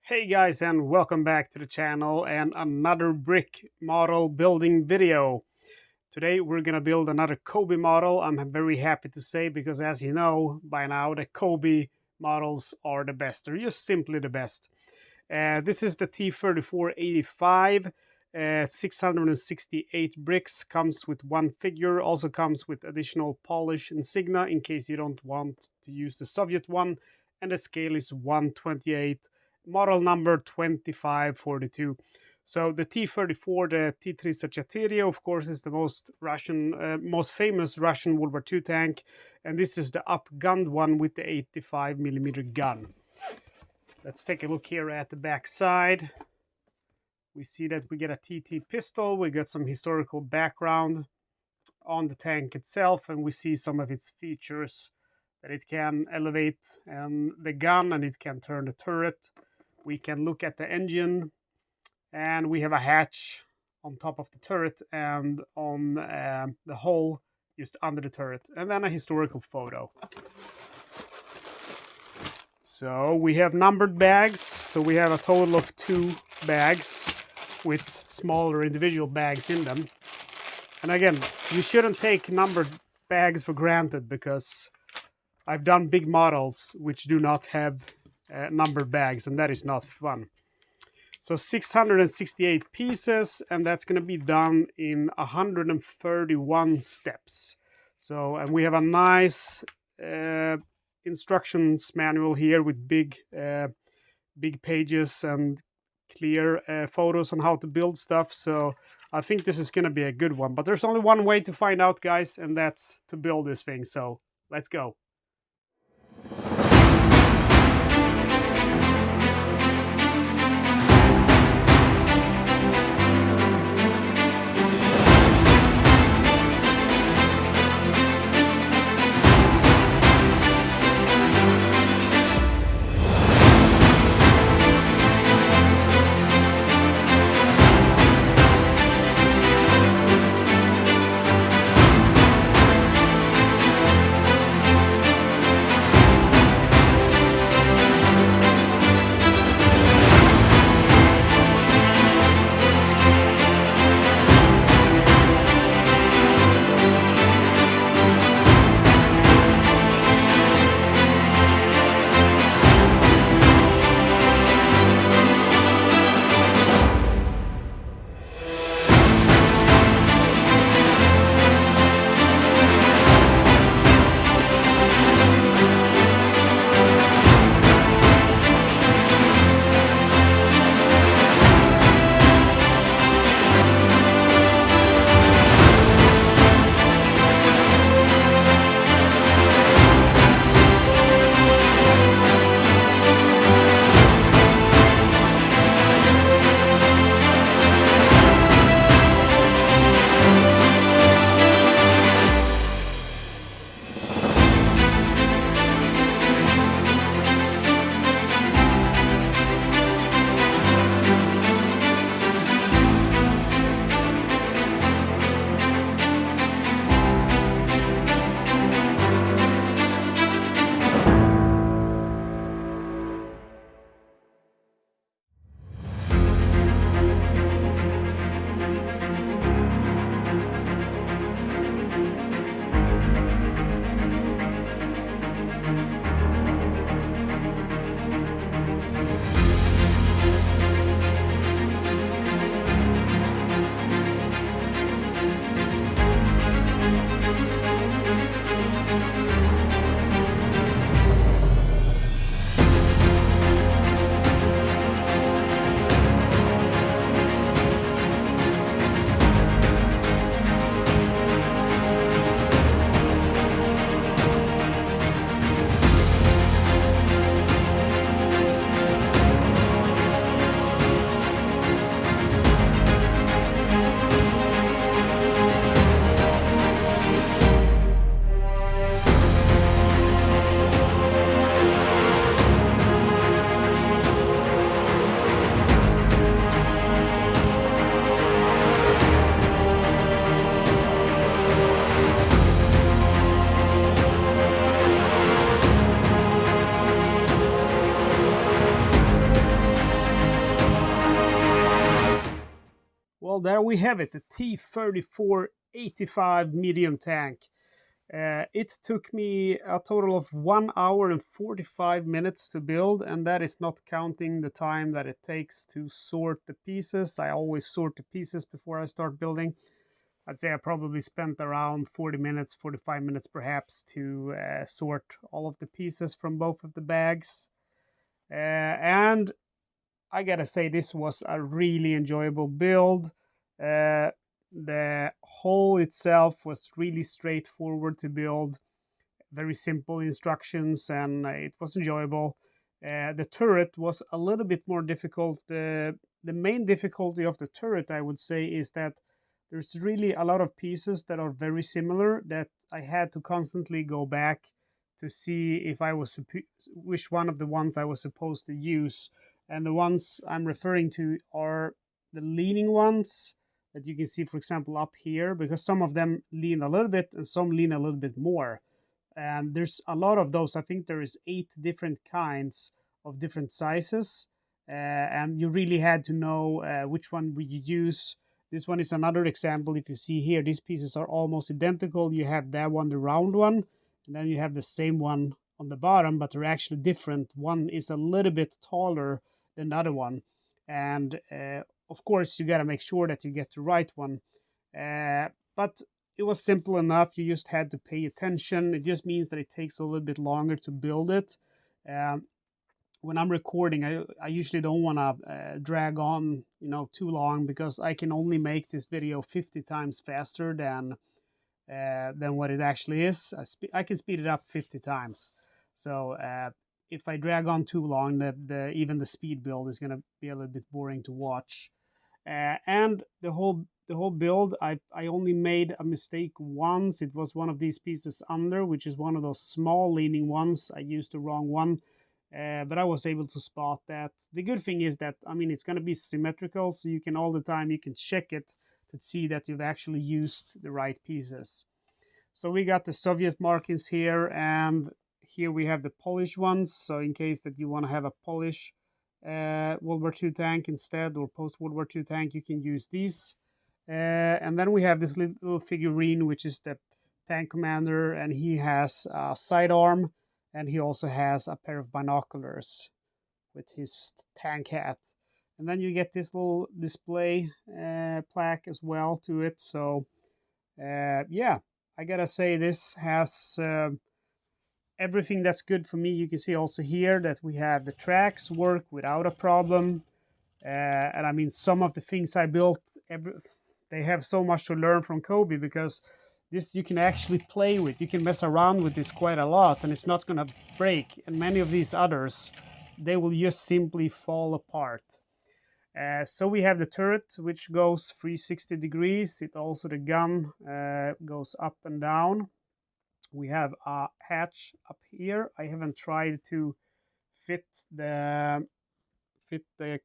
Hey guys, and welcome back to the channel and another brick model building video. Today we're gonna build another Cobi model. I'm very happy to say, because as you know by now, the Cobi models are the best. They're just simply the best. This is the T-34-85. 668 bricks, comes with one figure, also comes with additional polish insignia in case you don't want to use the Soviet one, and the scale is 1/28, model number 2542. So the T-34, the T-34-85, of course, is the most famous Russian World War II tank, and this is the upgunned one with the 85mm gun. Let's take a look here at the back side. We see that we get a TT pistol, we got some historical background on the tank itself, and we see some of its features, that it can elevate the gun and it can turn the turret. We can look at the engine, and we have a hatch on top of the turret and on the hole just under the turret, and then a historical photo. So we have numbered bags, so we have a total of 2 bags with smaller individual bags in them. And again, you shouldn't take numbered bags for granted, because I've done big models which do not have numbered bags, and that is not fun. So 668 pieces, and that's going to be done in 131 steps. So, and we have a nice instructions manual here with big pages and clear photos on how to build stuff. So I think this is going to be a good one, but there's only one way to find out, guys, and that's to build this thing. So let's go. Well, there we have it, the T-34-85 medium tank. It took me a total of 1 hour and 45 minutes to build, and that is not counting the time that it takes to sort the pieces. I always sort the pieces before I start building. I'd say I probably spent around 40 minutes, 45 minutes perhaps, to sort all of the pieces from both of the bags. And I gotta say, this was a really enjoyable build. The hull itself was really straightforward to build, very simple instructions, and it was enjoyable. The turret was a little bit more difficult. The main difficulty of the turret, I would say, is that there's really a lot of pieces that are very similar that I had to constantly go back to see if I was which one of the ones I was supposed to use. And the ones I'm referring to are the leaning ones that you can see, for example, up here, because some of them lean a little bit and some lean a little bit more. And there's a lot of those. I think there is 8 different kinds of different sizes, and you really had to know which one would you use. This one is another example. If you see here, these pieces are almost identical. You have that one, the round one, and then you have the same one on the bottom, but they're actually different. One is a little bit taller than the other one, and of course you got to make sure that you get the right one. But it was simple enough. You just had to pay attention. It just means that it takes a little bit longer to build it. When I'm recording, I usually don't want to drag on, too long, because I can only make this video 50 times faster than what it actually is. I can speed it up 50 times. So if I drag on too long, even the speed build is going to be a little bit boring to watch. And the whole build, I only made a mistake once. It was one of these pieces under, which is one of those small leaning ones. I used the wrong one, but I was able to spot that. The good thing is that, it's going to be symmetrical, so you can all the time, you can check it to see that you've actually used the right pieces. So we got the Soviet markings here, and here we have the Polish ones. So in case that you want to have a Polish World War II tank instead, or post-World War II tank, you can use these. And then we have this little figurine, which is the tank commander, and he has a sidearm, and he also has a pair of binoculars with his tank hat. And then you get this little display plaque as well to it. So yeah, I gotta say, this has everything that's good for me. You can see also here that we have the tracks work without a problem. And some of the things I built, they have so much to learn from Cobi, because this you can actually play with. You can mess around with this quite a lot, and it's not going to break. And many of these others, they will just simply fall apart. So we have the turret, which goes 360 degrees. It also, the gun goes up and down. We have a hatch up here. I haven't tried to fit the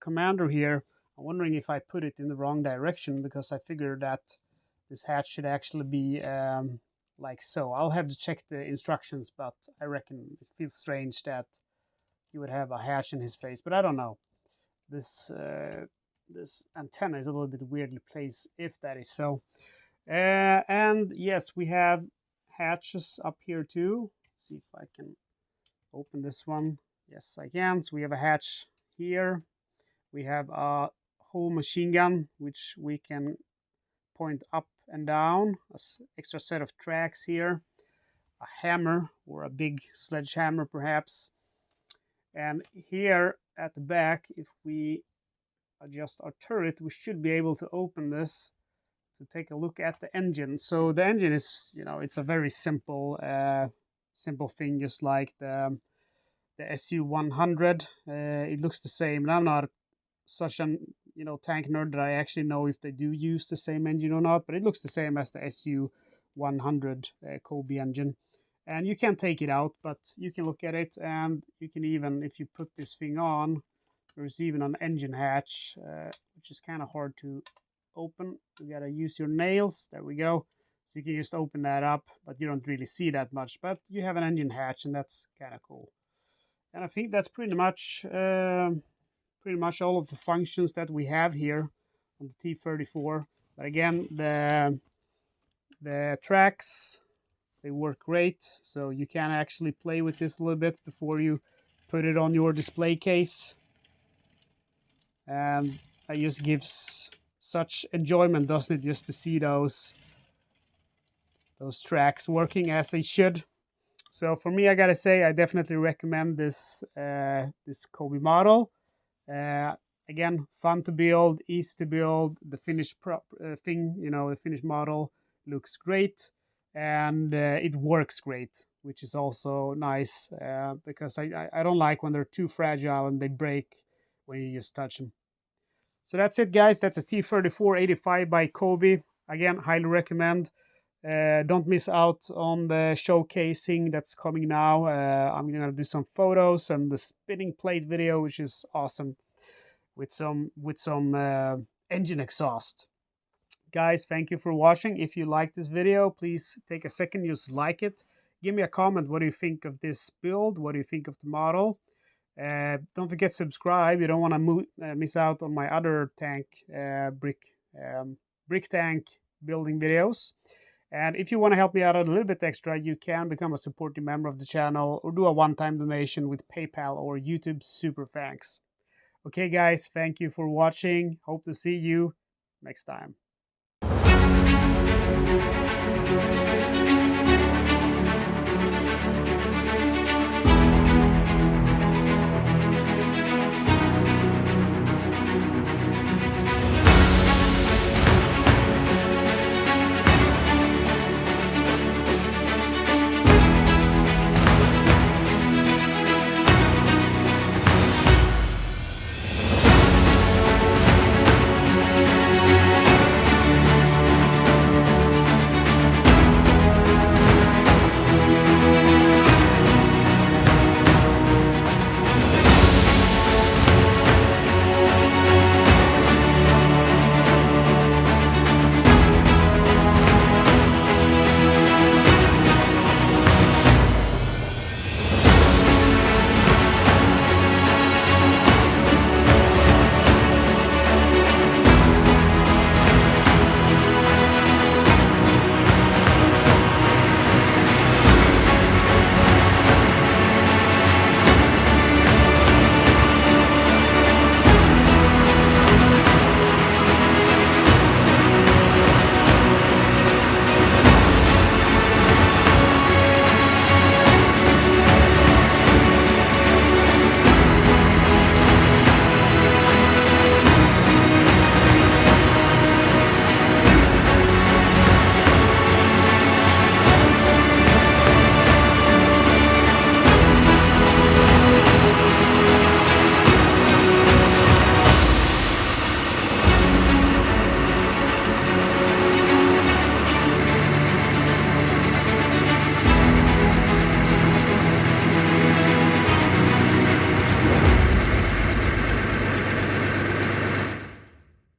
commander here. I'm wondering if I put it in the wrong direction, because I figured that this hatch should actually be like so. I'll have to check the instructions, but I reckon it feels strange that you would have a hatch in his face, but I don't know. This antenna is a little bit weirdly placed, if that is so. And yes, we have hatches up here too. Let's see if I can open this one. Yes, I can. So we have a hatch here. We have a whole machine gun, which we can point up and down. An extra set of tracks here. A hammer, or a big sledgehammer perhaps. And here at the back, if we adjust our turret, we should be able to open this to take a look at the engine. So the engine is, it's a very simple thing, just like the SU-100. It looks the same, and I'm not such an tank nerd that I actually know if they do use the same engine or not, but it looks the same as the SU-100 Cobi engine. And you can't take it out, but you can look at it, and you can even, if you put this thing on, there's even an engine hatch, which is kind of hard to open. You gotta use your nails. There we go. So you can just open that up, but you don't really see that much. But you have an engine hatch, and that's kind of cool. And I think that's pretty much all of the functions that we have here on the T-34. But again, the tracks, they work great, so you can actually play with this a little bit before you put it on your display case. And it just gives such enjoyment, doesn't it, just to see those tracks working as they should. So for me, I gotta say, I definitely recommend this this Cobi model. Again, fun to build, easy to build. The finished thing, the finished model looks great, and it works great, which is also nice because I don't like when they're too fragile and they break when you just touch them. So that's it, guys. That's a T-34-85 by Cobi. Again, highly recommend. Don't miss out on the showcasing that's coming now. I'm gonna do some photos and the spinning plate video, which is awesome, with some engine exhaust. Guys, thank you for watching. If you like this video, please take a second, just like it. Give me a comment. What do you think of this build? What do you think of the model? Don't forget to subscribe. You don't want to miss out on my other tank brick tank building videos. And if you want to help me out a little bit extra, you can become a supporting member of the channel or do a one-time donation with PayPal or YouTube Super Thanks. Okay, guys, thank you for watching. Hope to see you next time.